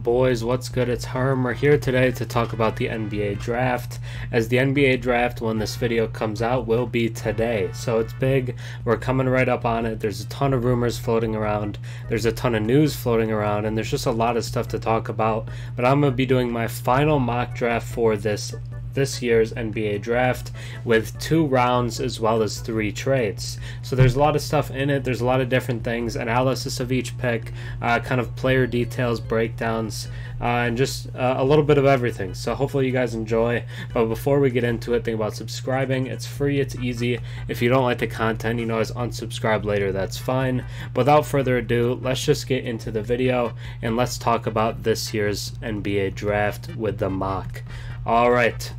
Boys, what's good? It's Herm. We're here today to talk about the NBA draft, as the NBA draft, when this video comes out, will be today. So it's big. We're coming right up on it. There's a ton of rumors floating around. There's a ton of news floating around, and there's just a lot of stuff to talk about. But I'm going to be doing my final mock draft for this year's NBA draft with 2 rounds as well as 3 trades. So there's a lot of stuff in it. There's a lot of different things, analysis of each pick, kind of player details, breakdowns, and just a little bit of everything. So hopefully you guys enjoy. But before we get into it, think about subscribing. It's free, it's easy. If you don't like the content, you know, as unsubscribe later, that's fine. But without further ado, let's just get into the video and let's talk about this year's NBA draft with the mock. All right.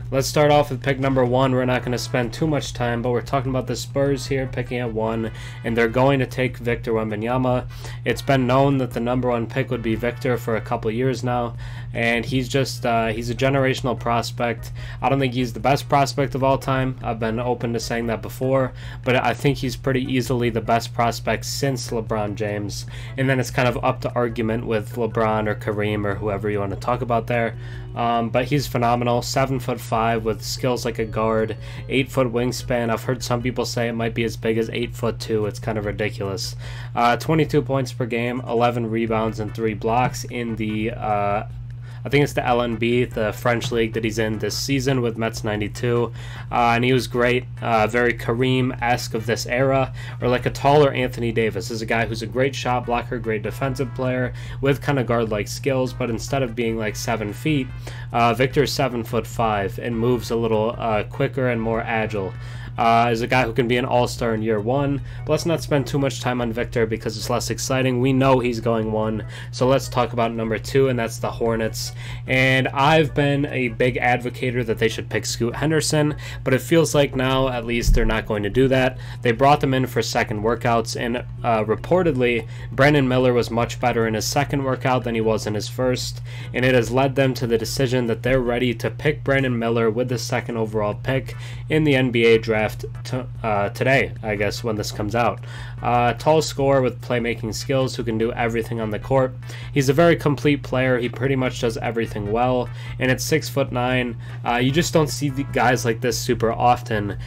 Let's start off with pick number 1. We're not going to spend too much time, but we're talking about the Spurs here picking at 1, and they're going to take Victor Wembanyama. It's been known that the number 1 pick would be Victor for a couple years now, and he's just he's a generational prospect. I don't think he's the best prospect of all time. I've been open to saying that before, but I think he's pretty easily the best prospect since LeBron James, and then it's kind of up to argument with LeBron or Kareem or whoever you want to talk about there. But he's phenomenal. 7'5" with skills like a guard, 8-foot wingspan. I've heard some people say it might be as big as 8'2". It's kind of ridiculous. 22 points per game, 11 rebounds, and 3 blocks in the I think it's the LNB, the French league that he's in this season with Mets 92, and he was great, very Kareem-esque of this era, or like a taller Anthony Davis. This is a guy who's a great shot blocker, great defensive player with kind of guard-like skills, but instead of being like 7 feet, Victor's 7'5" and moves a little quicker and more agile. Is a guy who can be an all-star in year 1. But let's not spend too much time on Victor because it's less exciting. We know he's going 1. So let's talk about number 2, and that's the Hornets. And I've been a big advocator that they should pick Scoot Henderson, but it feels like now at least they're not going to do that. They brought them in for second workouts, and reportedly Brandon Miller was much better in his second workout than he was in his first, and it has led them to the decision that they're ready to pick Brandon Miller with the second overall pick in the NBA draft today, I guess, when this comes out. Tall scorer with playmaking skills who can do everything on the court. He's a very complete player. He pretty much does everything well, and at 6'9", you just don't see the guys like this super often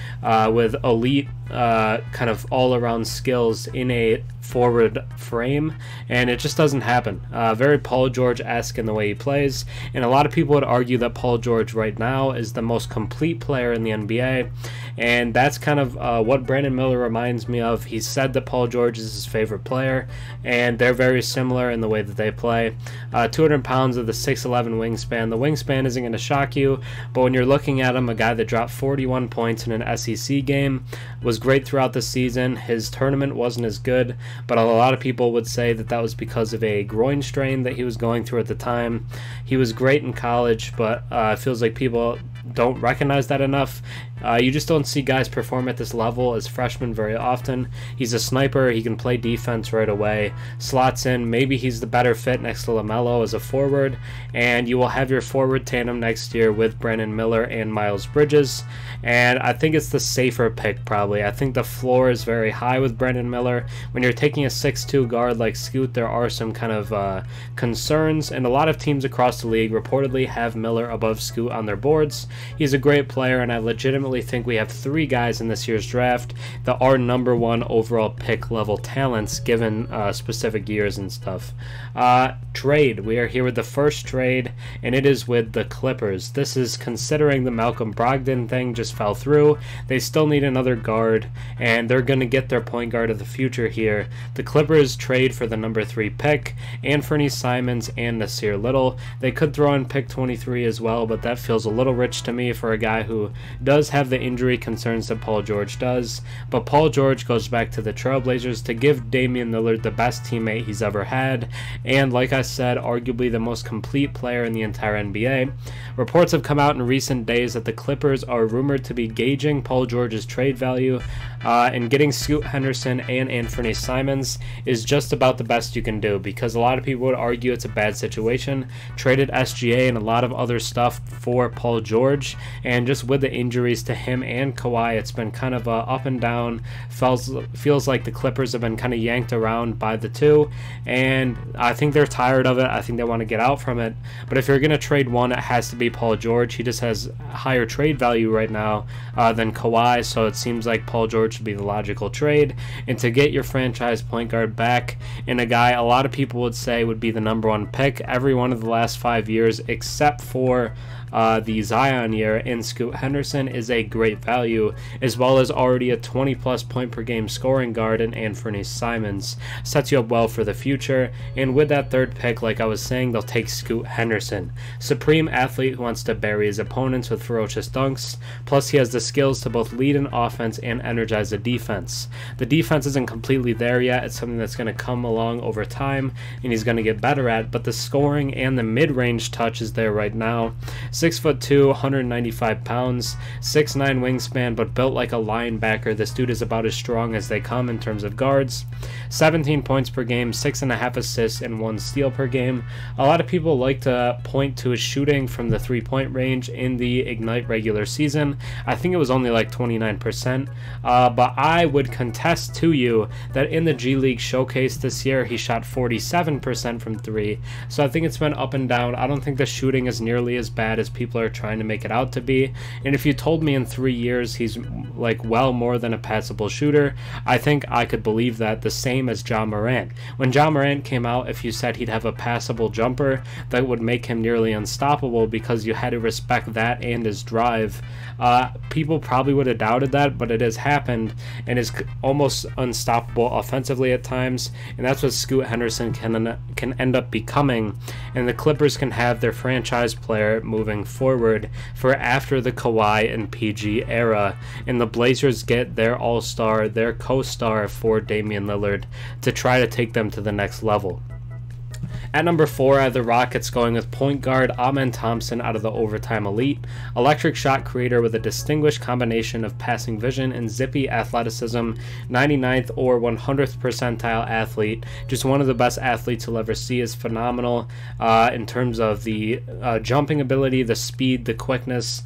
with elite kind of all-around skills in a forward frame, and it just doesn't happen. Very Paul George-esque in the way he plays, and a lot of people would argue that Paul George right now is the most complete player in the NBA, and that's kind of what Brandon Miller reminds me of. He said that Paul George is his favorite player, and they're very similar in the way that they play. 200 pounds with a 6'11" wingspan. The wingspan isn't going to shock you, but when you're looking at him, a guy that dropped 41 points in an SEC game, was great throughout the season. His tournament wasn't as good, but a lot of people would say that that was because of a groin strain that he was going through at the time. He was great in college, but it feels like people don't recognize that enough. You just don't see guys perform at this level as freshmen very often. He's a sniper. He can play defense right away. Slots in. Maybe he's the better fit next to LaMelo as a forward, and you will have your forward tandem next year with Brandon Miller and Miles Bridges, and I think it's the safer pick probably. I think the floor is very high with Brandon Miller. When you're taking a 6'2" guard like Scoot, there are some kind of concerns, and a lot of teams across the league reportedly have Miller above Scoot on their boards. He's a great player, and I legitimately think we have 3 guys in this year's draft that are number 1 overall pick level talents given specific years and stuff. Trade. We are here with the first trade, and it is with the Clippers. This is considering the Malcolm Brogdon thing just fell through. They still need another guard, and they're going to get their point guard of the future here. The Clippers trade for the number 3 pick, Anfernee Simons and Nasir Little. They could throw in pick 23 as well, but that feels a little rich to me for a guy who does have the injury concerns that Paul George does. But Paul George goes back to the Trailblazers to give Damian Lillard the best teammate he's ever had, and like I said, arguably the most complete player in the entire NBA. Reports have come out in recent days that the Clippers are rumored to be gauging Paul George's trade value, and getting Scoot Henderson and Anfernee Simons is just about the best you can do, because a lot of people would argue it's a bad situation. Traded SGA and a lot of other stuff for Paul George. George, and just with the injuries to him and Kawhi, it's been kind of up and down. Feels like the Clippers have been kind of yanked around by the two, and I think they're tired of it. I think they want to get out from it. But if you're going to trade one, it has to be Paul George. He just has higher trade value right now than Kawhi, so it seems like Paul George would be the logical trade. And to get your franchise point guard back, and a guy a lot of people would say would be the #1 pick every one of the last 5 years except for the Zion year, in Scoot Henderson, is a great value, as well as already a 20+ point per game scoring guard in Anfernee Simons. Sets you up well for the future, and with that third pick, like I was saying, they'll take Scoot Henderson. Supreme athlete who wants to bury his opponents with ferocious dunks, plus he has the skills to both lead an offense and energize a defense. The defense isn't completely there yet. It's something that's going to come along over time, and he's going to get better at, but the scoring and the mid-range touch is there right now. 6'2", 195 pounds, 6'9" wingspan, but built like a linebacker. This dude is about as strong as they come in terms of guards. 17 points per game, 6.5 assists, and 1 steal per game. A lot of people like to point to his shooting from the 3-point range in the Ignite regular season. I think it was only like 29%, but I would contest to you that in the G League Showcase this year, he shot 47% from 3, so I think it's been up and down. I don't think the shooting is nearly as bad as people are trying to make it out to be, and if you told me in 3 years he's like well more than a passable shooter, I think I could believe that. The same as Ja Morant. When Ja Morant came out, if you said he'd have a passable jumper, that would make him nearly unstoppable because you had to respect that and his drive. People probably would have doubted that, but it has happened and is almost unstoppable offensively at times, and that's what Scoot Henderson can end up becoming, and the Clippers can have their franchise player moving forward for after the Kawhi and PG era, and the Blazers get their all-star, their co-star for Damian Lillard to try to take them to the next level. At number 4, I have the Rockets going with point guard Amen Thompson out of the Overtime Elite. Electric shot creator with a distinguished combination of passing vision and zippy athleticism, 99th or 100th percentile athlete. Just one of the best athletes you'll ever see. Is phenomenal in terms of the jumping ability, the speed, the quickness.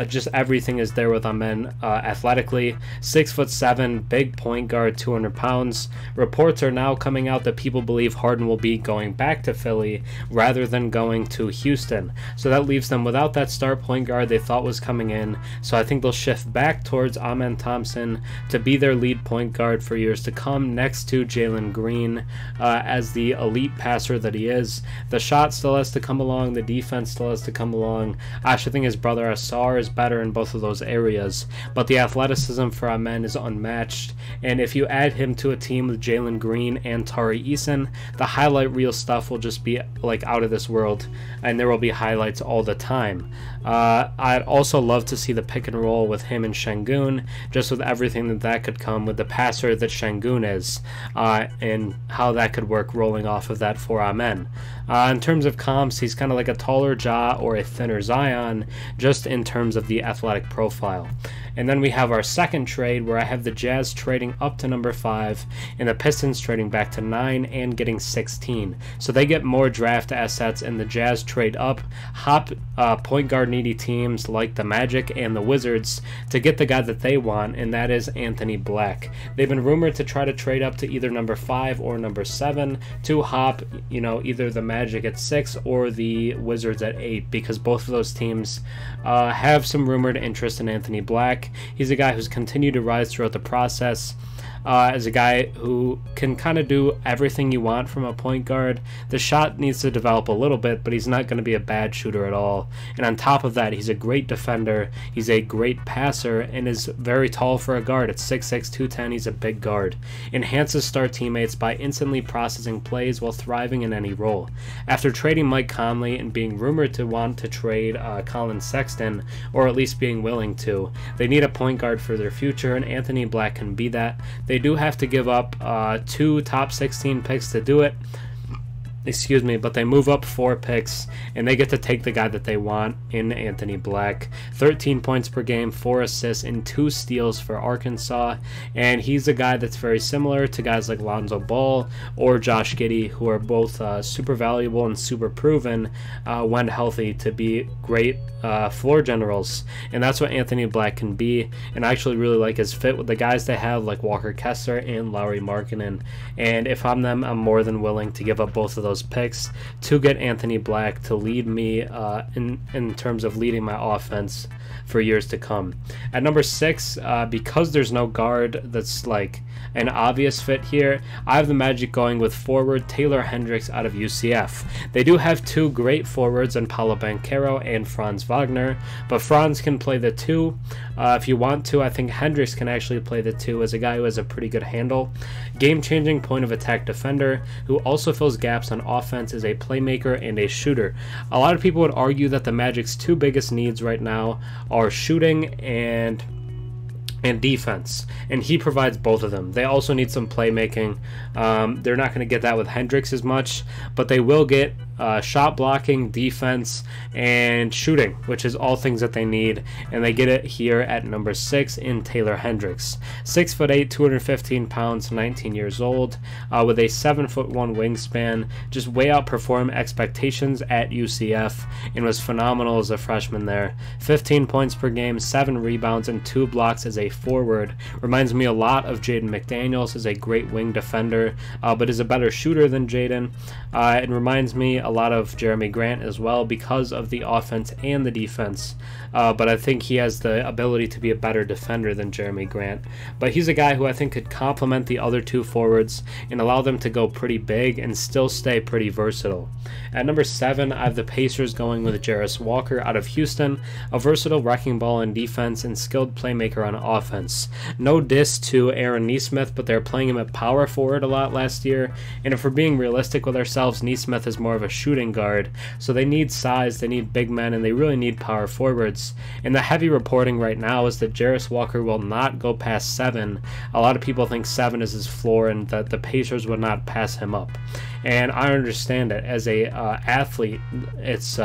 Just everything is there with Amen athletically. 6'7", big point guard, 200 pounds. Reports are now coming out that people believe Harden will be going back to Philly rather than going to Houston, so that leaves them without that star point guard they thought was coming in. So I think they'll shift back towards Amen Thompson to be their lead point guard for years to come, next to Jalen Green as the elite passer that he is. The shot still has to come along, the defense still has to come along. I actually think his brother Asar is better in both of those areas, but the athleticism for Amen is unmatched, and if you add him to a team with Jalen Green and Tari Eason, the highlight reel stuff will just be like out of this world, and there will be highlights all the time. I'd also love to see the pick and roll with him and Şengün, just with everything that could come with the passer that Şengün is, and how that could work rolling off of that for Amen. In terms of comps, he's kind of like a taller Ja or a thinner Zion, just in terms of the athletic profile. And then we have our second trade, where I have the Jazz trading up to number 5 and the Pistons trading back to 9 and getting 16. So they get more draft assets, and the Jazz trade up, hop point guard needy teams like the Magic and the Wizards to get the guy that they want, and that is Anthony Black. They've been rumored to try to trade up to either number 5 or number 7 to hop, either the Magic at 6 or the Wizards at 8, because both of those teams have some rumored interest in Anthony Black. He's a guy who's continued to rise throughout the process. As a guy who can kind of do everything you want from a point guard. The shot needs to develop a little bit, but he's not going to be a bad shooter at all. And on top of that, he's a great defender, he's a great passer, and is very tall for a guard. At 6'6", 210, he's a big guard. Enhances star teammates by instantly processing plays while thriving in any role. After trading Mike Conley and being rumored to want to trade Colin Sexton, or at least being willing to, they need a point guard for their future, and Anthony Black can be that. They do have to give up 2 top 16 picks to do it, excuse me, but they move up 4 picks and they get to take the guy that they want in Anthony Black. 13 points per game, 4 assists, and 2 steals for Arkansas. And he's a guy that's very similar to guys like Lonzo Ball or Josh Giddey, who are both super valuable and super proven when healthy to be great floor generals. And that's what Anthony Black can be. And I actually really like his fit with the guys they have, like Walker Kessler and Lauri Markkanen. And if I'm them, I'm more than willing to give up both of those picks to get Anthony Black to lead me in terms of leading my offense for years to come. At number 6, because there's no guard that's like an obvious fit here, I have the Magic going with forward Taylor Hendricks out of UCF. They do have 2 great forwards in Paolo Banchero and Franz Wagner, but Franz can play the 2 if you want to. I think Hendricks can actually play the 2 as a guy who has a pretty good handle. Game-changing point of attack defender who also fills gaps on offense, is a playmaker and a shooter. A lot of people would argue that the Magic's 2 biggest needs right now are shooting and defense, and he provides both of them. They also need some playmaking. They're not going to get that with Hendricks as much, but they will get shot blocking, defense, and shooting, which is all things that they need, and they get it here at number 6 in Taylor Hendricks. 6'8", 215 pounds, 19 years old, with a 7'1" wingspan, just way outperformed expectations at UCF, and was phenomenal as a freshman there. 15 points per game, 7 rebounds, and 2 blocks as a forward. Reminds me a lot of Jaden McDaniels, is a great wing defender, but is a better shooter than Jaden. It reminds me a lot of Jeremy Grant as well because of the offense and the defense, but I think he has the ability to be a better defender than Jeremy Grant. But he's a guy who I think could complement the other 2 forwards and allow them to go pretty big and still stay pretty versatile. At number 7, I have the Pacers going with Jarace Walker out of Houston, a versatile wrecking ball in defense and skilled playmaker on offense. No diss to Aaron Nesmith, but they're playing him at power forward a lot last year, and if we're being realistic with ourselves, Nesmith is more of a shooting guard, so they need size, they need big men, and they really need power forwards. And the heavy reporting right now is that Jarace Walker will not go past 7. A lot of people think 7 is his floor and that the Pacers would not pass him up, and I understand it. As a athlete, it's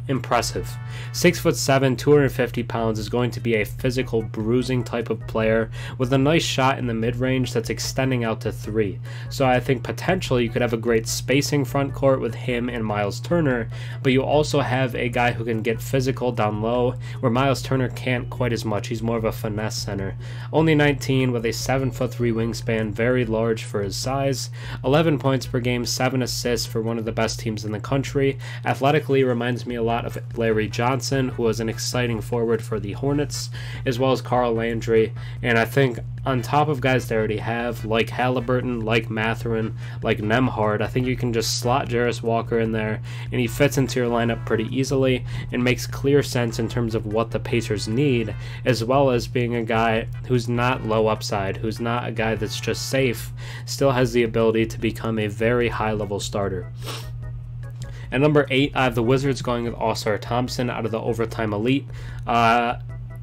impressive. 6'7", 250 pounds, is going to be a physical bruising type of player with a nice shot in the mid-range that's extending out to 3. So I think potentially you could have a great spacing front court with him and Miles Turner, but you also have a guy who can get physical down low, where Miles Turner can't quite as much. He's more of a finesse center. Only 19 with a 7'3" wingspan, very large for his size. 11 points per game, 7 assists for one of the best teams in the country. Athletically reminds me a lot of Larry Johnson, who was an exciting forward for the Hornets, as well as Carl Landry. And I think on top of guys they already have, like Halliburton, like Mathurin, like Nembhard, I think you can just slot Jarace Walker in there, and he fits into your lineup pretty easily and makes clear sense in terms of what the Pacers need, as well as being a guy who's not low upside, who's not a guy that's just safe, still has the ability to become a very high-level starter. At number 8, I have the Wizards going with Ausar Thompson out of the Overtime Elite.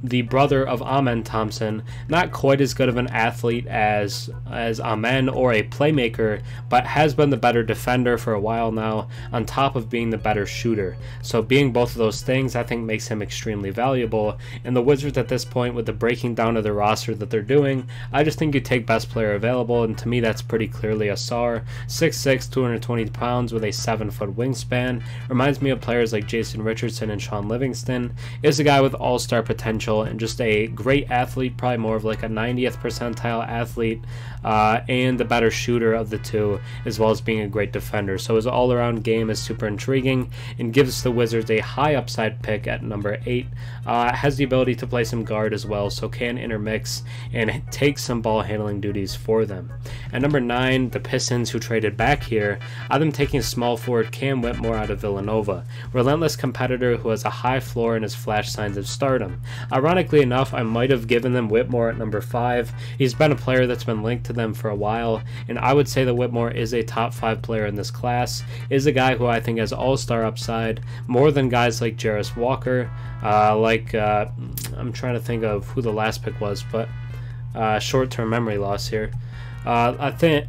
The brother of Amen Thompson, not quite as good of an athlete as Amen or a playmaker, but has been the better defender for a while now, on top of being the better shooter. So being both of those things, I think, makes him extremely valuable. And the Wizards at this point, with the breaking down of the roster that they're doing, I just think you take best player available, and to me that's pretty clearly Ausar. 6'6", 220 pounds with a 7-foot wingspan. Reminds me of players like Jason Richardson and Sean Livingston. Is a guy with all-star potential and just a great athlete, probably more of like a 90th percentile athlete, and the better shooter of the 2, as well as being a great defender. So his all-around game is super intriguing and gives the Wizards a high upside pick at number 8. Has the ability to play some guard as well, so can intermix and take some ball handling duties for them. At number 9, the Pistons, who traded back here, I have them taking small forward Cam Whitmore out of Villanova. Relentless competitor who has a high floor and has flashed signs of stardom. Ironically enough, I might have given them Whitmore at number 5. He's been a player that's been linked to them for a while, and I would say that Whitmore is a top 5 player in this class, is a guy who I think has all-star upside, more than guys like Jarace Walker, I'm trying to think of who the last pick was, but short-term memory loss here. I think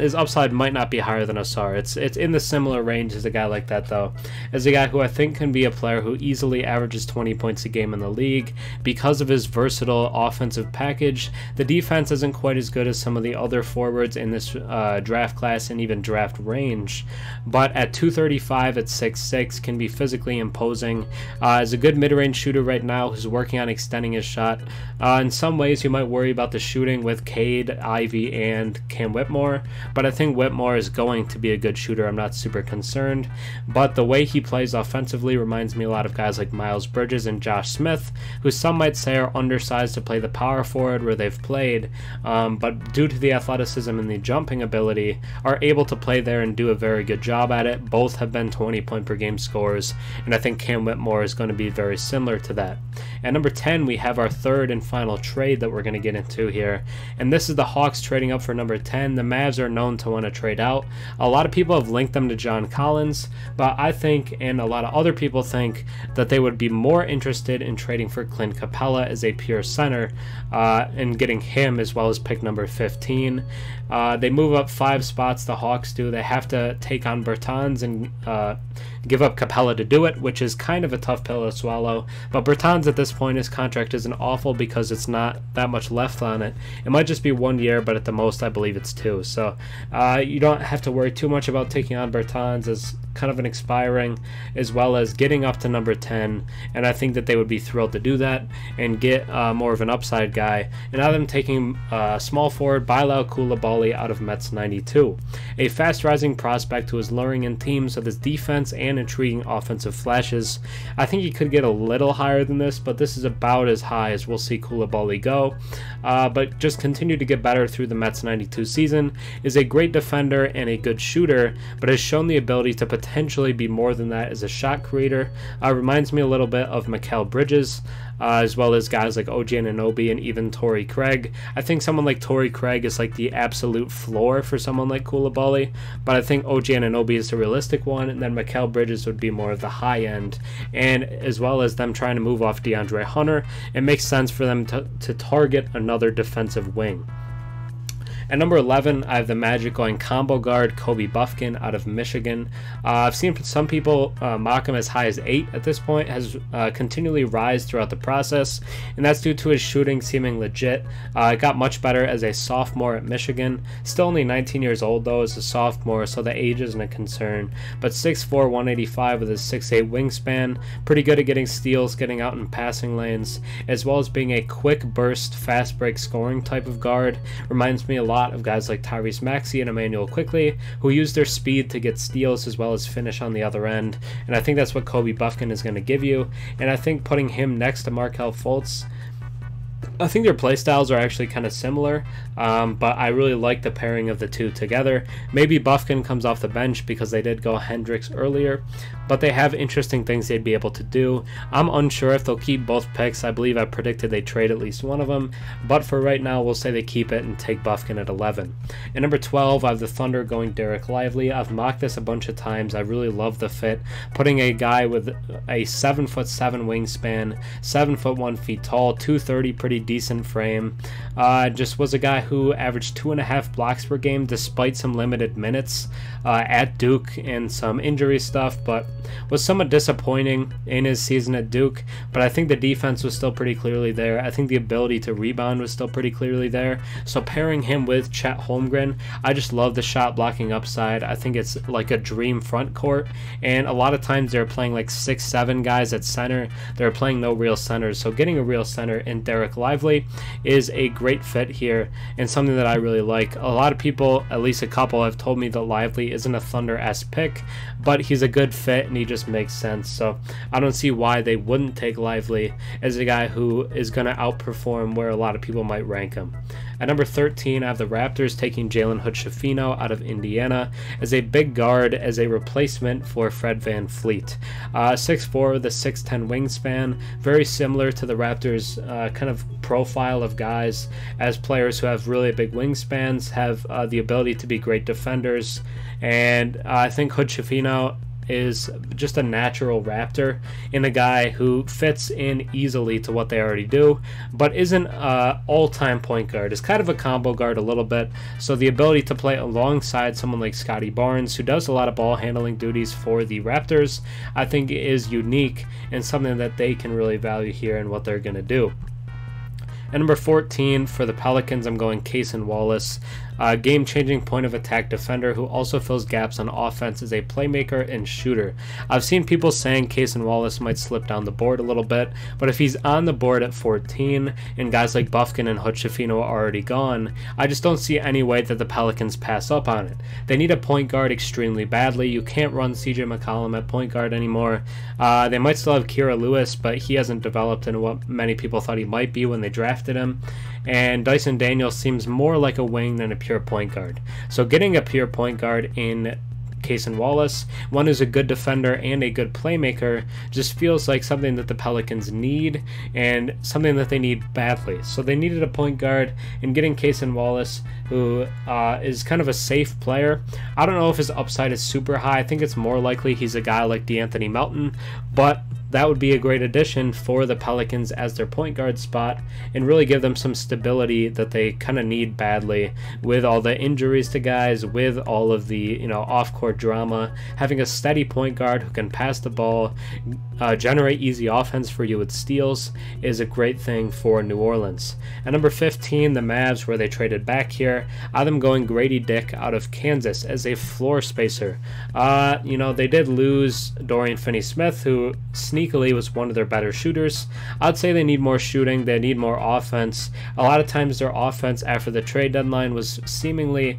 his upside might not be higher than Ausar. It's in the similar range as a guy like that, though. As a guy who I think can be a player who easily averages 20 points a game in the league because of his versatile offensive package. The defense isn't quite as good as some of the other forwards in this draft class and even draft range, but at 235 at 6'6", can be physically imposing. Is a good mid-range shooter right now who's working on extending his shot. In some ways, you might worry about the shooting with Cade, Ivy, and Cam Whitmore, but I think Whitmore is going to be a good shooter. I'm not super concerned, but the way he plays offensively reminds me a lot of guys like Miles Bridges and Josh Smith, who some might say are undersized to play the power forward where they've played, but due to the athleticism and the jumping ability, are able to play there and do a very good job at it. Both have been 20 point per game scorers, and I think Cam Whitmore is going to be very similar to that. At number 10, we have our third and final trade that we're going to get into here, and this is the Hawks trading up for number 10. The Mavs are known to want to trade out. A lot of people have linked them to John Collins, but I think, and a lot of other people think, that they would be more interested in trading for Clint Capela as a pure center and getting him as well as pick number 15. They move up 5 spots, the Hawks do. They have to take on Bertans and give up Capela to do it, which is kind of a tough pill to swallow. But Bertans at this point, his contract isn't awful because it's not that much left on it. It might just be 1 year, but at the most I believe it's 2. So you don't have to worry too much about taking on Bertans as kind of an expiring, as well as getting up to number 10, and I think that they would be thrilled to do that and get more of an upside guy. And now them taking small forward Bilal Coulibaly out of Mets 92, a fast rising prospect who is luring in teams with his defense and intriguing offensive flashes. I think he could get a little higher than this, but this is about as high as we'll see Coulibaly go, but just continue to get better through the Mets 92 season. Is a great defender and a good shooter, but has shown the ability to potentially be more than that as a shot creator. Reminds me a little bit of Mikal Bridges, as well as guys like OG Anunoby and even Torrey Craig. I think someone like Torrey Craig is like the absolute floor for someone like Coulibaly, but I think OG Anunoby is the realistic one, and then Mikal Bridges would be more of the high end. And as well as them trying to move off DeAndre Hunter, it makes sense for them to target another defensive wing. At number 11, I have the Magic going combo guard Kobe Buffkin out of Michigan. I've seen some people mock him as high as 8 at this point, has continually rise throughout the process, and that's due to his shooting seeming legit. It got much better as a sophomore at Michigan. Still only 19 years old though as a sophomore, so the age isn't a concern. But 6'4", 185 with his 6'8" wingspan, pretty good at getting steals, getting out in passing lanes, as well as being a quick burst, fast break scoring type of guard. Reminds me a lot of guys like Tyrese Maxey and Emmanuel Quickley, who use their speed to get steals as well as finish on the other end, and I think that's what Kobe Buffkin is going to give you. And I think putting him next to Markelle Fultz, I think their playstyles are actually kind of similar, but I really like the pairing of the two together. Maybe Buffkin comes off the bench because they did go Hendricks earlier, but they have interesting things they'd be able to do. I'm unsure if they'll keep both picks. I believe I predicted they trade at least one of them, but for right now, we'll say they keep it and take Buffkin at 11. At number 12, I have the Thunder going Derek Lively. I've mocked this a bunch of times. I really love the fit. Putting a guy with a 7'7" wingspan, 7'1" tall, 230, pretty decent frame. Just was a guy who averaged 2.5 blocks per game despite some limited minutes at Duke and some injury stuff, but was somewhat disappointing in his season at Duke. But I think the defense was still pretty clearly there. I think the ability to rebound was still pretty clearly there. So pairing him with Chet Holmgren, I just love the shot blocking upside. I think it's like a dream front court, and a lot of times they're playing like 6'7" guys at center. They're playing no real centers, so getting a real center in Derek Lively is a great fit here and something that I really like. A lot of people, at least a couple, have told me that Lively isn't a Thunder-esque pick, but he's a good fit and he just makes sense. So I don't see why they wouldn't take Lively as a guy who is going to outperform where a lot of people might rank him. At number 13, I have the Raptors taking Jalen Hood Schifino out of Indiana as a big guard, as a replacement for Fred VanVleet. 6'4" with a 6'10" wingspan, very similar to the Raptors' kind of profile of guys as players who have really big wingspans, have the ability to be great defenders, and I think Hood Schifino is just a natural Raptor in a guy who fits in easily to what they already do, but isn't an all-time point guard. Is kind of a combo guard a little bit, so the ability to play alongside someone like Scotty Barnes, who does a lot of ball handling duties for the Raptors, I think is unique and something that they can really value here in what they're going to do. At number 14 for the Pelicans, I'm going Cason Wallace. Game-changing point of attack defender who also fills gaps on offense, is a playmaker and shooter. I've seen people saying Cason Wallace might slip down the board a little bit, but if he's on the board at 14 and guys like Bufkin and Hood Schifino are already gone, I just don't see any way that the Pelicans pass up on it. They need a point guard extremely badly. You can't run CJ McCollum at point guard anymore. They might still have Kira Lewis, but he hasn't developed into what many people thought he might be when they drafted him. And Dyson Daniels seems more like a wing than a pure point guard. So getting a pure point guard in Cason Wallace, one who's a good defender and a good playmaker, just feels like something that the Pelicans need and something that they need badly. So they needed a point guard, and getting Cason Wallace, who is kind of a safe player. I don't know if his upside is super high. I think it's more likely he's a guy like DeAnthony Melton, but that would be a great addition for the Pelicans as their point guard spot and really give them some stability that they kind of need badly with all the injuries to guys, with all of the off-court drama. Having a steady point guard who can pass the ball, generate easy offense for you with steals is a great thing for New Orleans. At number 15, the Mavs, where they traded back here, I'm going Grady Dick out of Kansas as a floor spacer. They did lose Dorian Finney-Smith, who sneakily was one of their better shooters. I'd say they need more shooting, they need more offense. A lot of times their offense after the trade deadline was seemingly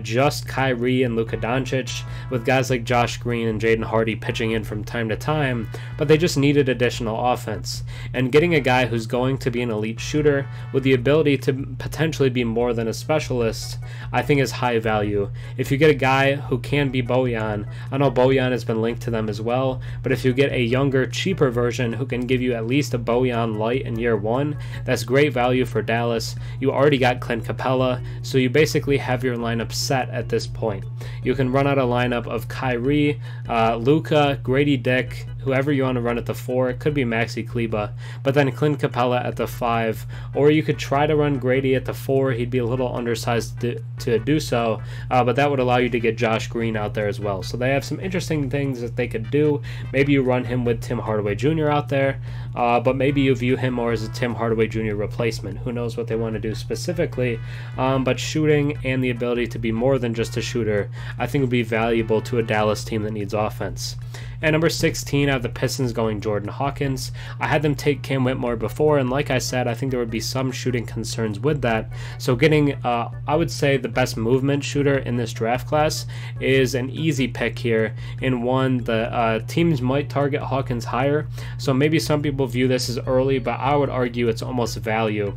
just Kyrie and Luka Doncic, with guys like Josh Green and Jaden Hardy pitching in from time to time, but they just needed additional offense. And getting a guy who's going to be an elite shooter with the ability to potentially be more than a specialist, I think is high value. If you get a guy who can be Bojan, I know Bojan has been linked to them as well, but if you get a younger, cheaper version who can give you at least a Bojan light in year one, that's great value for Dallas. You already got Clint Capela, so you basically have your lineup set at this point. You can run out a lineup of Kyrie, Luka, Grady Dick, whoever you want to run at the 4. It could be Maxi Kleber, but then Clint Capela at the 5, or you could try to run Grady at the 4. He'd be a little undersized to do so, but that would allow you to get Josh Green out there as well. So they have some interesting things that they could do. Maybe you run him with Tim Hardaway Jr. out there, but maybe you view him more as a Tim Hardaway Jr. replacement. Who knows what they want to do specifically, but shooting and the ability to be more than just a shooter, I think would be valuable to a Dallas team that needs offense. At number 16, I have the Pistons going Jordan Hawkins. I had them take Cam Whitmore before, and like I said, I think there would be some shooting concerns with that. So getting, I would say, the best movement shooter in this draft class is an easy pick here, and one that teams might target Hawkins higher. So maybe some people view this as early, but I would argue it's almost value.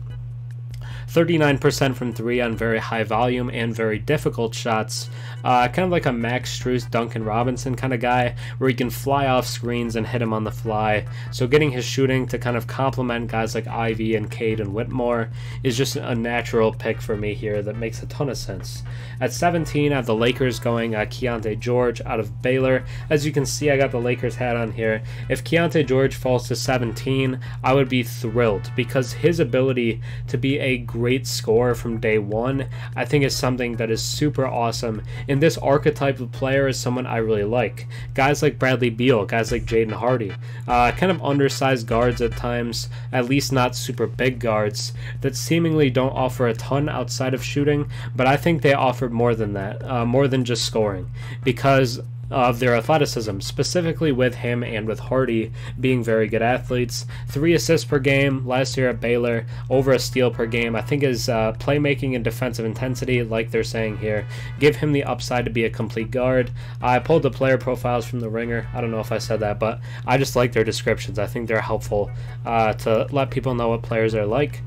39% from 3 on very high volume and very difficult shots. Kind of like a Max Strus, Duncan Robinson kind of guy, where he can fly off screens and hit him on the fly. So getting his shooting to kind of complement guys like Ivy and Cade and Whitmore is just a natural pick for me here that makes a ton of sense. At 17, I have the Lakers going Keontae George out of Baylor. As you can see, I got the Lakers hat on here. If Keontae George falls to 17, I would be thrilled, because his ability to be a great scorer from day one, I think, is something that is super awesome. And this archetype of player is someone I really like. Guys like Bradley Beal, guys like Jaden Hardy, kind of undersized guards at times, at least not super big guards, that seemingly don't offer a ton outside of shooting, but I think they offer more than that, more than just scoring, because of their athleticism, specifically with him and with Hardy being very good athletes. 3 assists per game last year at Baylor, over a steal per game. I think his playmaking and defensive intensity, like they're saying here, give him the upside to be a complete guard. I pulled the player profiles from the Ringer. I don't know if I said that, but I just like their descriptions. I think they're helpful to let people know what players are like.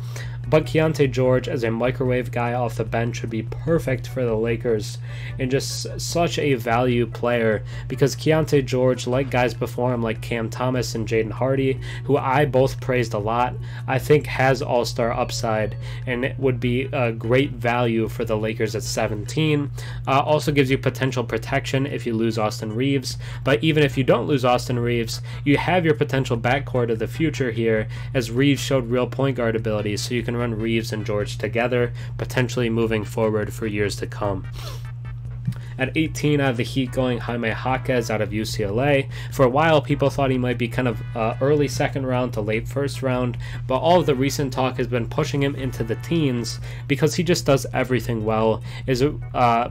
But Keontae George as a microwave guy off the bench would be perfect for the Lakers, and just such a value player, because Keontae George, like guys before him like Cam Thomas and Jaden Hardy, who I both praised a lot, I think has all-star upside, and it would be a great value for the Lakers at 17. Also gives you potential protection if you lose Austin Reeves, but even if you don't lose Austin Reeves, you have your potential backcourt of the future here, as Reeves showed real point guard ability, so you can run Reeves and George together, potentially moving forward for years to come. At 18, I have the Heat going Jaime Jaquez out of UCLA. For a while, people thought he might be kind of early second round to late first round, but all of the recent talk has been pushing him into the teens because he just does everything well, is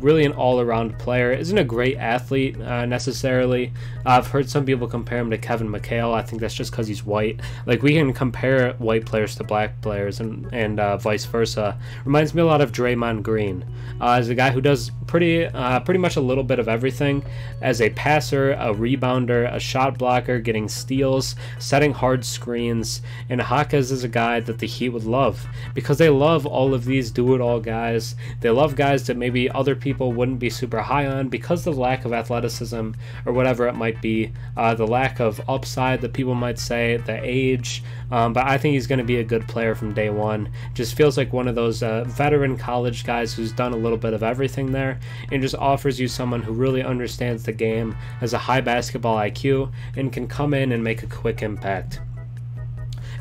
really an all-around player, isn't a great athlete necessarily. I've heard some people compare him to Kevin McHale. I think that's just because he's white. Like, we can compare white players to black players and vice versa. Reminds me a lot of Draymond Green. As a guy who does pretty much a little bit of everything, as a passer, a rebounder, a shot blocker, getting steals, setting hard screens, and Jaquez is a guy that the Heat would love, because they love all of these do-it-all guys. They love guys that maybe other people wouldn't be super high on because of the lack of athleticism or whatever it might be, the lack of upside that people might say, the age, but I think he's going to be a good player from day one. Just feels like one of those veteran college guys who's done a little bit of everything there, and just offers you someone who really understands the game, has a high basketball IQ, and can come in and make a quick impact.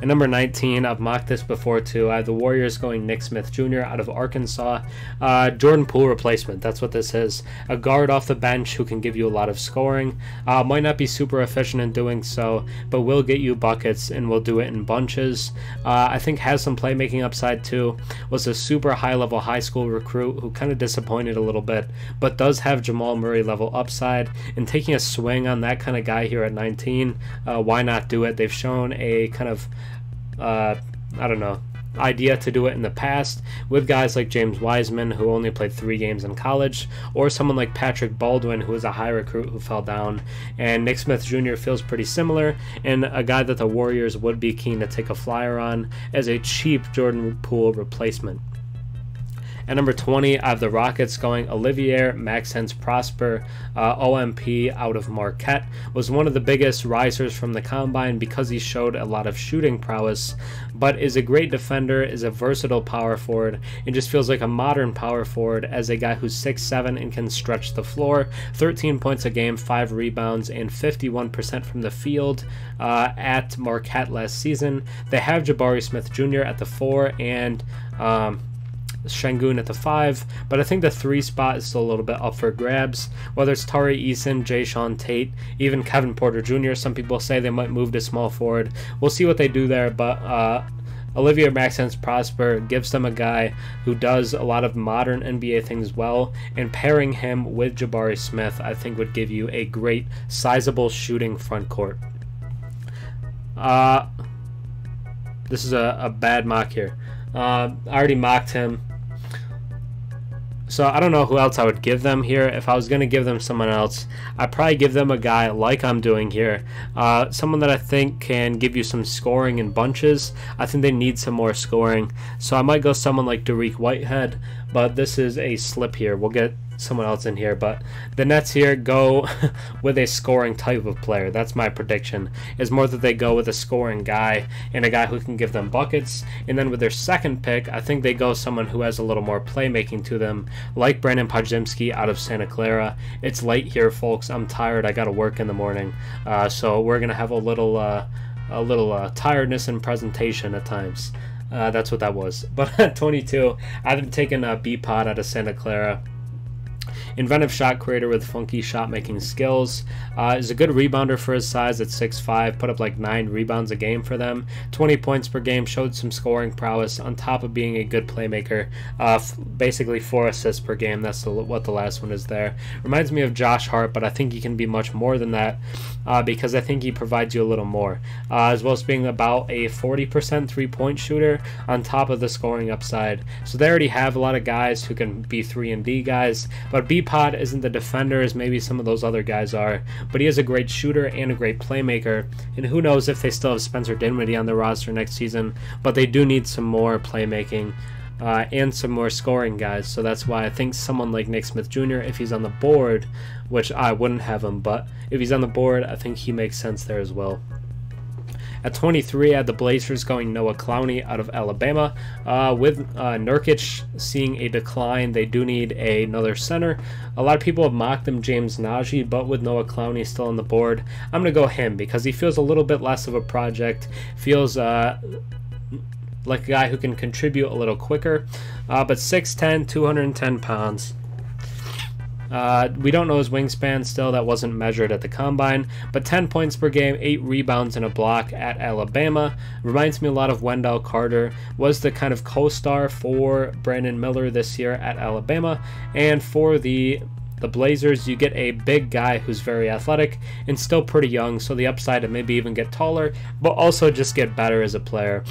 At number 19, I've mocked this before too. I have the Warriors going Nick Smith Jr. out of Arkansas. Jordan Poole replacement, that's what this is. A guard off the bench who can give you a lot of scoring. Might not be super efficient in doing so, but will get you buckets and will do it in bunches. I think has some playmaking upside too. Was a super high-level high school recruit who kind of disappointed a little bit, but does have Jamal Murray level upside. And taking a swing on that kind of guy here at 19, why not do it? They've shown a kind of I don't know, idea to do it in the past with guys like James Wiseman, who only played 3 games in college, or someone like Patrick Baldwin, who was a high recruit who fell down. And Nick Smith Jr. feels pretty similar, and a guy that the Warriors would be keen to take a flyer on as a cheap Jordan Poole replacement. At number 20, I have the Rockets going Olivier Maxence-Prosper, OMP out of Marquette. Was one of the biggest risers from the Combine because he showed a lot of shooting prowess, but is a great defender, is a versatile power forward, and just feels like a modern power forward as a guy who's 6'7" and can stretch the floor. 13 points a game, 5 rebounds, and 51% from the field at Marquette last season. They have Jabari Smith Jr. at the 4 and Şengün at the 5, but I think the 3 spot is still a little bit up for grabs. Whether it's Tari Eason, Jayshawn Tate, even Kevin Porter Jr., some people say they might move to small forward. We'll see what they do there, but Olivier Maxence-Prosper gives them a guy who does a lot of modern NBA things well, and pairing him with Jabari Smith I think would give you a great sizable shooting front court. This is a bad mock here. I already mocked him, so I don't know who else I would give them here. If I was going to give them someone else, I'd probably give them a guy like I'm doing here. Someone that I think can give you some scoring in bunches. I think they need some more scoring, so I might go someone like Dariq Whitehead, but this is a slip here. We'll get someone else in here, but the Nets here go with a scoring type of player. That's my prediction, is more that they go with a scoring guy and a guy who can give them buckets. And then with their second pick, I think they go someone who has a little more playmaking to them, like Brandin Podziemski out of Santa Clara. It's late here, folks. I'm tired. I gotta work in the morning, so we're gonna have a little tiredness in presentation at times. That's what that was. But at 22, I've taken a B-Pod out of Santa Clara. Inventive shot creator with funky shot making skills. Is a good rebounder for his size at 6'5", put up like 9 rebounds a game for them. 20 points per game, showed some scoring prowess on top of being a good playmaker. Basically 4 assists per game. That's what the last one is there. Reminds me of Josh Hart, but I think he can be much more than that because I think he provides you a little more. As well as being about a 40% 3-point shooter on top of the scoring upside. So they already have a lot of guys who can be 3 and D guys, but B Peapod isn't the defender as maybe some of those other guys are, but he is a great shooter and a great playmaker, and who knows if they still have Spencer Dinwiddie on the roster next season, but they do need some more playmaking and some more scoring guys, so that's why I think someone like Nick Smith Jr., if he's on the board, which I wouldn't have him, but if he's on the board, I think he makes sense there as well. At 23, I had the Blazers going Noah Clowney out of Alabama. With Nurkic seeing a decline, they do need another center. A lot of people have mocked him, James Najee, but with Noah Clowney still on the board, I'm going to go him because he feels a little bit less of a project, feels like a guy who can contribute a little quicker, but 6'10", 210 pounds. We don't know his wingspan still, that wasn't measured at the combine, but 10 points per game, 8 rebounds and a block at Alabama. Reminds me a lot of Wendell Carter, was the kind of co-star for Brandon Miller this year at Alabama, and for the Blazers, you get a big guy who's very athletic and still pretty young, so the upside to maybe even get taller, but also just get better as a player.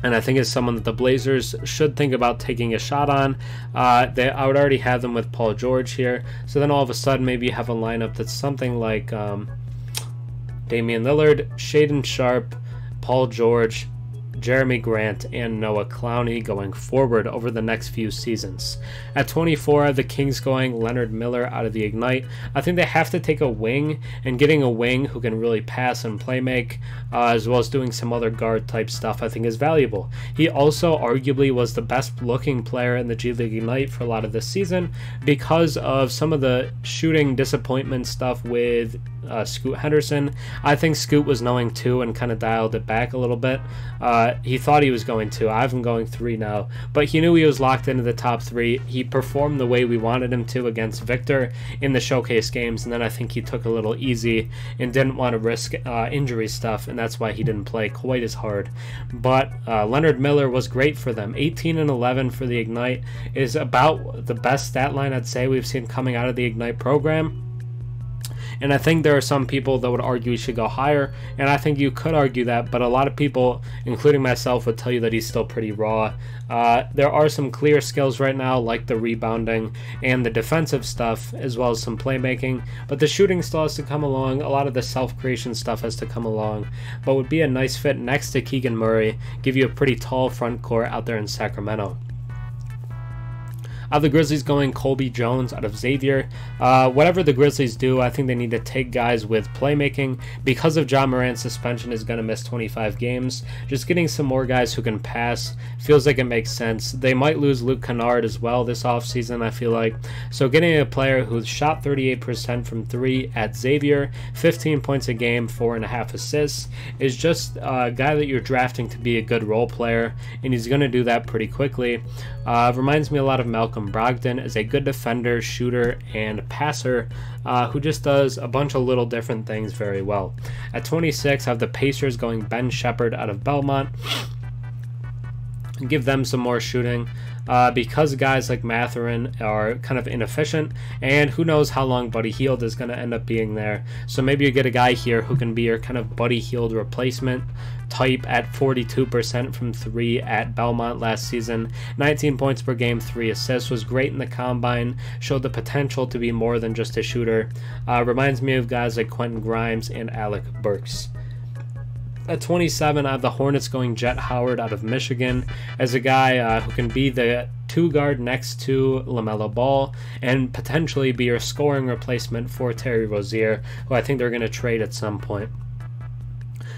And I think it's someone that the Blazers should think about taking a shot on. I would already have them with Paul George here. So then all of a sudden maybe you have a lineup that's something like Damian Lillard, Shaedon Sharpe, Paul George, Jeremy Grant, and Noah Clowney going forward over the next few seasons. At 24, the Kings going Leonard Miller out of the Ignite. I think they have to take a wing, and getting a wing who can really pass and play make, as well as doing some other guard type stuff, I think is valuable. He also arguably was the best looking player in the G League Ignite for a lot of this season because of some of the shooting disappointment stuff with Scoot Henderson. I think Scoot was knowing 2 and kind of dialed it back a little bit. He thought he was going 2. I have him going 3 now, but he knew he was locked into the top 3. He performed the way we wanted him to against Victor in the showcase games, and then I think he took a little easy and didn't want to risk injury stuff, and that's why he didn't play quite as hard. But Leonard Miller was great for them. 18 and 11 for the Ignite is about the best stat line I'd say we've seen coming out of the Ignite program. And I think there are some people that would argue he should go higher, and I think you could argue that, but a lot of people, including myself, would tell you that he's still pretty raw. There are some clear skills right now, like the rebounding and the defensive stuff, as well as some playmaking, but the shooting still has to come along. A lot of the self-creation stuff has to come along, but would be a nice fit next to Keegan Murray, give you a pretty tall front court out there in Sacramento. The Grizzlies going Colby Jones out of Xavier. Whatever the Grizzlies do, I think they need to take guys with playmaking. Because of Ja Morant's suspension, is going to miss 25 games. Just getting some more guys who can pass feels like it makes sense. They might lose Luke Kennard as well this offseason, I feel like. So getting a player who's shot 38% from 3 at Xavier, 15 points a game, 4.5 assists, is just a guy that you're drafting to be a good role player, and he's going to do that pretty quickly. Reminds me a lot of Malcolm Brogdon, is a good defender, shooter, and passer who just does a bunch of little different things very well. At 26, I have the Pacers going Ben Shepherd out of Belmont. Give them some more shooting. Because guys like Mathurin are kind of inefficient, and who knows how long Buddy Hield is going to end up being there. So maybe you get a guy here who can be your kind of Buddy Hield replacement type at 42% from 3 at Belmont last season. 19 points per game, 3 assists, was great in the combine, showed the potential to be more than just a shooter. Reminds me of guys like Quentin Grimes and Alec Burks. At 27, I have the Hornets going Jett Howard out of Michigan as a guy who can be the 2 guard next to LaMelo Ball and potentially be your scoring replacement for Terry Rozier, who I think they're going to trade at some point.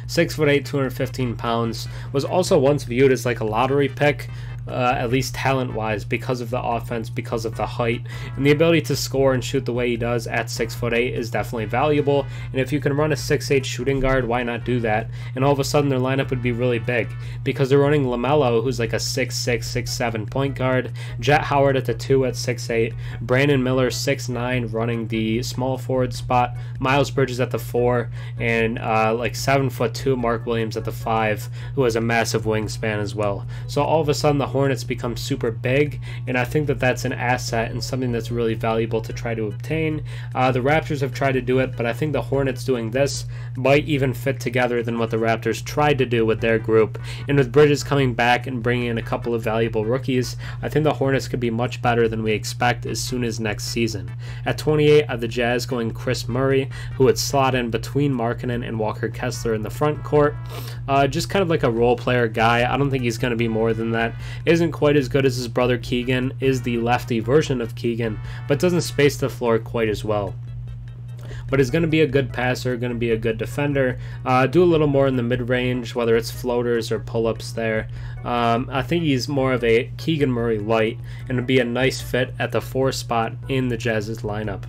6'8", 215 pounds, was also once viewed as like a lottery pick, at least talent-wise, because of the offense, because of the height, and the ability to score and shoot the way he does at 6'8" is definitely valuable. And if you can run a 6'8" shooting guard, why not do that? And all of a sudden their lineup would be really big, because they're running LaMelo, who's like a 6'6", 6'7" point guard, Jett Howard at the 2 at 6'8", Brandon Miller 6'9", running the small forward spot, Miles Bridges at the 4, and like 7'2" Mark Williams at the 5, who has a massive wingspan as well. So all of a sudden the Hornets become super big, and I think that that's an asset and something that's really valuable to try to obtain. The Raptors have tried to do it, but I think the Hornets doing this might even fit together than what the Raptors tried to do with their group. And with Bridges coming back and bringing in a couple of valuable rookies, I think the Hornets could be much better than we expect as soon as next season. At 28, I have the Jazz going Chris Murray, who would slot in between Markkanen and Walker Kessler in the front court. Just kind of like a role player guy. I don't think he's going to be more than that. Isn't quite as good as his brother Keegan, is the lefty version of Keegan, but doesn't space the floor quite as well. But is going to be a good passer, going to be a good defender, do a little more in the mid-range, whether it's floaters or pull-ups there. I think he's more of a Keegan Murray light, and would be a nice fit at the 4 spot in the Jazz's lineup.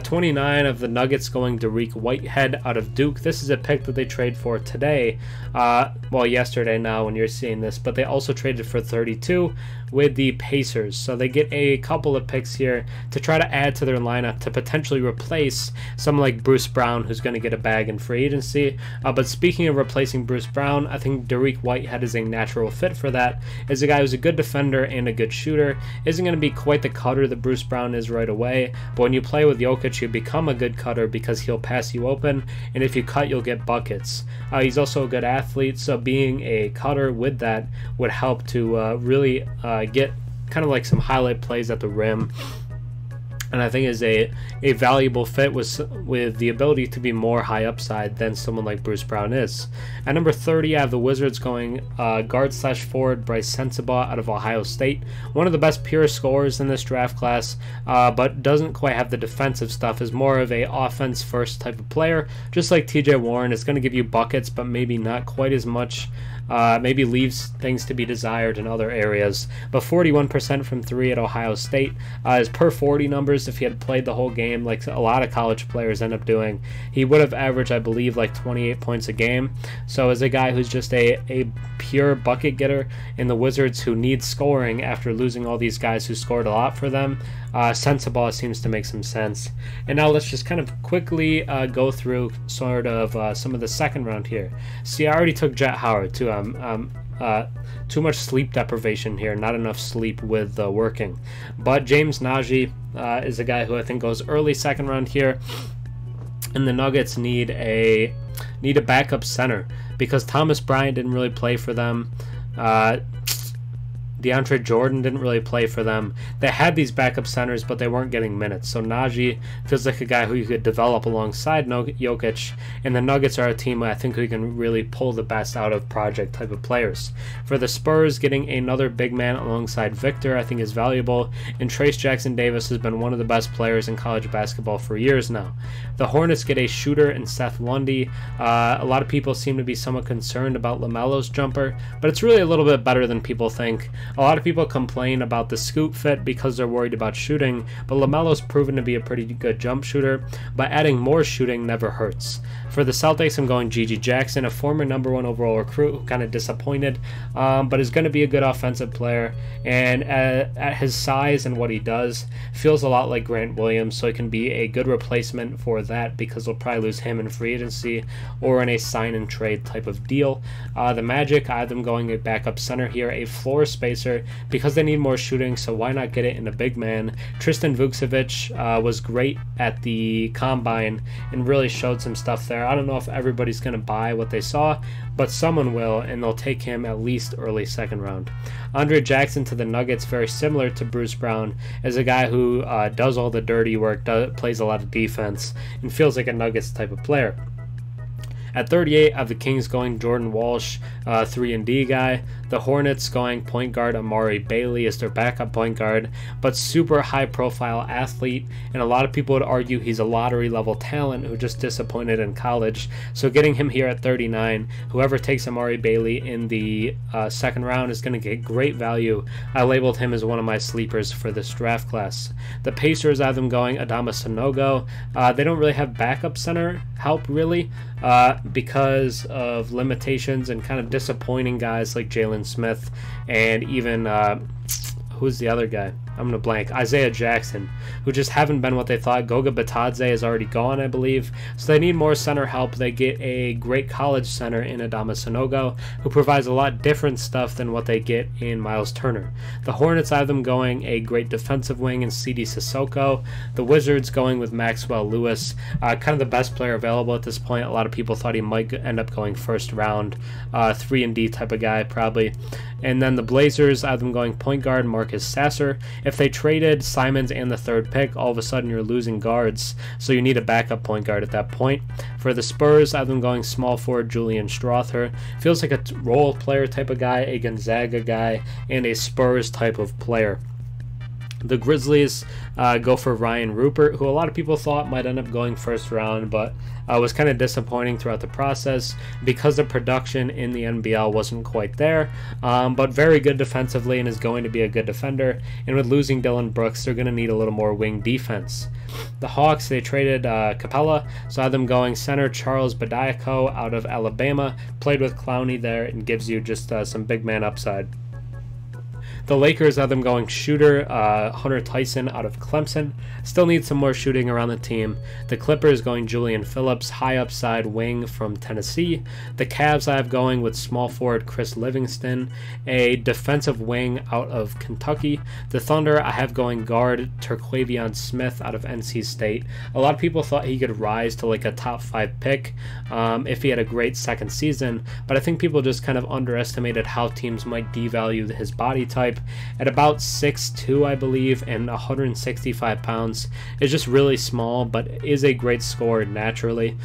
29 of the Nuggets going Dariq Whitehead out of Duke. This is a pick that they trade for today, well, yesterday now when you're seeing this, but they also traded for 32 with the Pacers. So they get a couple of picks here to try to add to their lineup to potentially replace someone like Bruce Brown, who's going to get a bag in free agency. But speaking of replacing Bruce Brown, I think Dariq Whitehead is a natural fit for that. Is a guy who's a good defender and a good shooter. Isn't going to be quite the cutter that Bruce Brown is right away, but when you play with Jokic, you become a good cutter because he'll pass you open, and if you cut, you'll get buckets. He's also a good athlete, so being a cutter with that would help to really get kind of like some highlight plays at the rim, and I think is a valuable fit with the ability to be more high upside than someone like Bruce Brown is. At number 30, I have the Wizards going guard/forward Bryce Sensabaugh out of Ohio State. One of the best pure scorers in this draft class, but doesn't quite have the defensive stuff. Is more of a offense-first type of player, just like TJ Warren. Is going to give you buckets, but maybe not quite as much. Maybe leaves things to be desired in other areas. But 41% from 3 at Ohio State. His per 40 numbers, if he had played the whole game like a lot of college players end up doing, he would have averaged, I believe, like 28 points a game. So as a guy who's just a pure bucket getter in the Wizards who needs scoring after losing all these guys who scored a lot for them, Sensabaugh seems to make some sense. And now let's just kind of quickly go through sort of some of the second round here. See, I already took Jett Howard too. Too much sleep deprivation here, not enough sleep with working. But James Najee is a guy who I think goes early second round here, and the Nuggets need a backup center because Thomas Bryant didn't really play for them. DeAndre Jordan didn't really play for them. They had these backup centers, but they weren't getting minutes. So Najee feels like a guy who you could develop alongside Jokic, and the Nuggets are a team I think who can really pull the best out of project type of players. For the Spurs, getting another big man alongside Victor I think is valuable, and Trace Jackson-Davis has been one of the best players in college basketball for years now. The Hornets get a shooter in Seth Lundy. A lot of people seem to be somewhat concerned about LaMelo's jumper, but it's really a little bit better than people think. A lot of people complain about the Scoot fit because they're worried about shooting, but LaMelo's proven to be a pretty good jump shooter, but adding more shooting never hurts. For the Celtics, I'm going Gigi Jackson, a former #1 overall recruit who kind of disappointed, but is going to be a good offensive player, and at his size and what he does, feels a lot like Grant Williams, so he can be a good replacement for that because they'll probably lose him in free agency or in a sign and trade type of deal. The Magic, I have them going a backup center here, a floor spacer, because they need more shooting, so why not get it in a big man? Tristan Vukcevic was great at the Combine and really showed some stuff there. I don't know if everybody's going to buy what they saw, but someone will, and they'll take him at least early second round. Andre Jackson to the Nuggets, very similar to Bruce Brown, as a guy who does all the dirty work, plays a lot of defense, and feels like a Nuggets type of player. At 38, I have the Kings going Jordan Walsh, 3-and-D guy. The Hornets going point guard Amari Bailey as their backup point guard, but super high-profile athlete, and a lot of people would argue he's a lottery-level talent who just disappointed in college. So getting him here at 39, whoever takes Amari Bailey in the second round is going to get great value. I labeled him as one of my sleepers for this draft class. The Pacers, I have them going Adama Sanogo. They don't really have backup center help, really, because of limitations and kind of disappointing guys like Jalen Smith and even who's the other guy? I'm gonna blank. Isaiah Jackson, who just haven't been what they thought. Goga Bitadze is already gone, I believe. So they need more center help. They get a great college center in Adama Sanogo, who provides a lot different stuff than what they get in Miles Turner. The Hornets have them going a great defensive wing in CD Sissoko. The Wizards going with Maxwell Lewis, kind of the best player available at this point. A lot of people thought he might end up going first round, 3-and-D type of guy probably. And then the Blazers, I have them going point guard Marcus Sasser. If they traded Simons and the 3rd pick, all of a sudden you're losing guards, so you need a backup point guard at that point. For the Spurs, I have them going small forward Julian Strother. Feels like a role player type of guy, a Gonzaga guy, and a Spurs type of player. The Grizzlies go for Ryan Rupert, who a lot of people thought might end up going first round, but was kind of disappointing throughout the process because the production in the NBL wasn't quite there, but very good defensively and is going to be a good defender. And with losing Dillon Brooks, they're going to need a little more wing defense. The Hawks, they traded Capela, so I had them going center Charles Bediako out of Alabama, played with Clowney there, and gives you just some big man upside. The Lakers have them going shooter Hunter Tyson out of Clemson. Still need some more shooting around the team. The Clippers going Julian Phillips, high upside wing from Tennessee. The Cavs I have going with small forward Chris Livingston, a defensive wing out of Kentucky. The Thunder I have going guard Terquavion Smith out of NC State. A lot of people thought he could rise to like a top 5 pick if he had a great second season, but I think people just kind of underestimated how teams might devalue his body type. At about 6'2", I believe, and 165 pounds, is just really small, but is a great scorer naturally.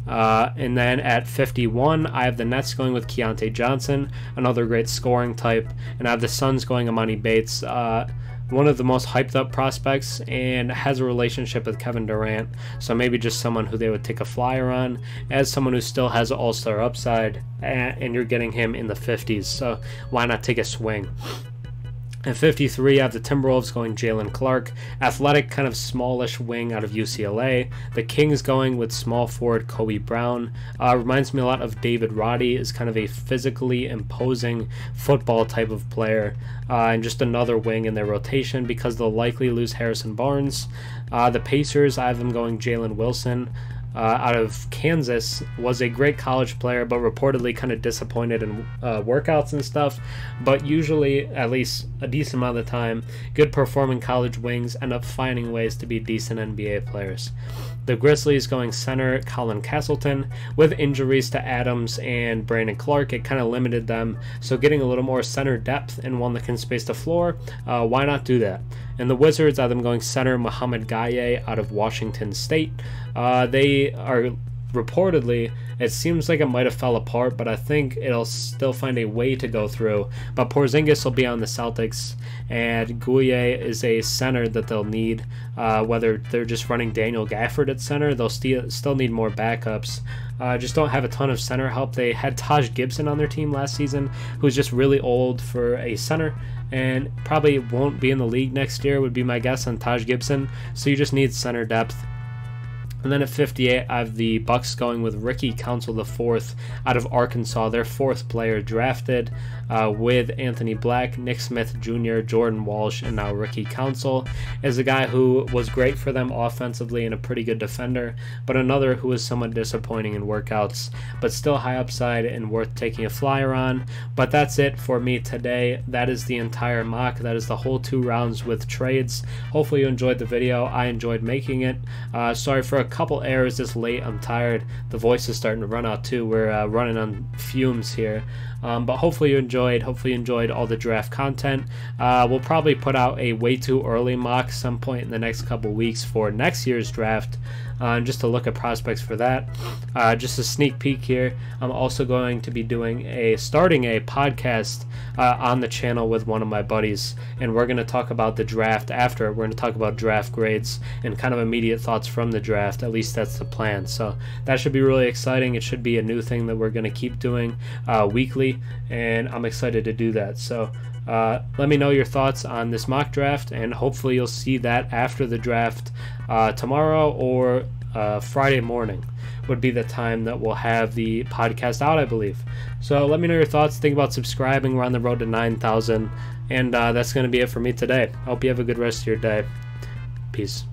And then at 51, I have the Nets going with Keontae Johnson, another great scoring type, and I have the Suns going Amani Bates, one of the most hyped up prospects, and has a relationship with Kevin Durant, so maybe just someone who they would take a flyer on, as someone who still has all-star upside, and you're getting him in the 50s, so why not take a swing? At 53, I have the Timberwolves going Jalen Clark, athletic, kind of smallish wing out of UCLA. The Kings going with small forward Kobe Brown. Reminds me a lot of David Roddy, is kind of a physically imposing football type of player, and just another wing in their rotation because they'll likely lose Harrison Barnes. The Pacers, I have them going Jalen Wilson. Out of Kansas, was a great college player, but reportedly kind of disappointed in workouts and stuff. But usually, at least a decent amount of the time, good performing college wings end up finding ways to be decent NBA players. The Grizzlies going center Colin Castleton. With injuries to Adams and Brandon Clark, it kind of limited them. So getting a little more center depth and one that can space the floor, why not do that? And the Wizards, I have them going center Muhammad Gaye out of Washington State. They are reportedly, it seems like it might have fell apart, but I think it'll still find a way to go through. But Porzingis will be on the Celtics, and Gouye is a center that they'll need. Whether they're just running Daniel Gafford at center, they'll still need more backups. Just don't have a ton of center help. They had Taj Gibson on their team last season, who's just really old for a center, and probably won't be in the league next year, would be my guess on Taj Gibson. So you just need center depth. And then at 58, I have the Bucks going with Ricky Council IV out of Arkansas, their 4th player drafted, with Anthony Black, Nick Smith Jr., Jordan Walsh, and now Ricky Council, is a guy who was great for them offensively and a pretty good defender, but another who was somewhat disappointing in workouts, but still high upside and worth taking a flyer on. But that's it for me today. That is the entire mock. That is the whole 2 rounds with trades. Hopefully you enjoyed the video. I enjoyed making it. Sorry for a couple errors this late. I'm tired. The voice is starting to run out too. We're running on fumes here. But hopefully you enjoyed all the draft content. We'll probably put out a way too early mock some point in the next couple weeks for next year's draft, just to look at prospects for that. Just a sneak peek here, I'm also going to be starting a podcast on the channel with one of my buddies, and we're going to talk about the draft after. We're going to talk about draft grades and kind of immediate thoughts from the draft. At least that's the plan. So that should be really exciting. It should be a new thing that we're going to keep doing weekly, and I'm excited to do that. So let me know your thoughts on this mock draft, and hopefully you'll see that after the draft tomorrow or Friday morning. would be the time that we'll have the podcast out, I believe. So let me know your thoughts. Think about subscribing. We're on the road to 9,000. And that's going to be it for me today. I hope you have a good rest of your day. Peace.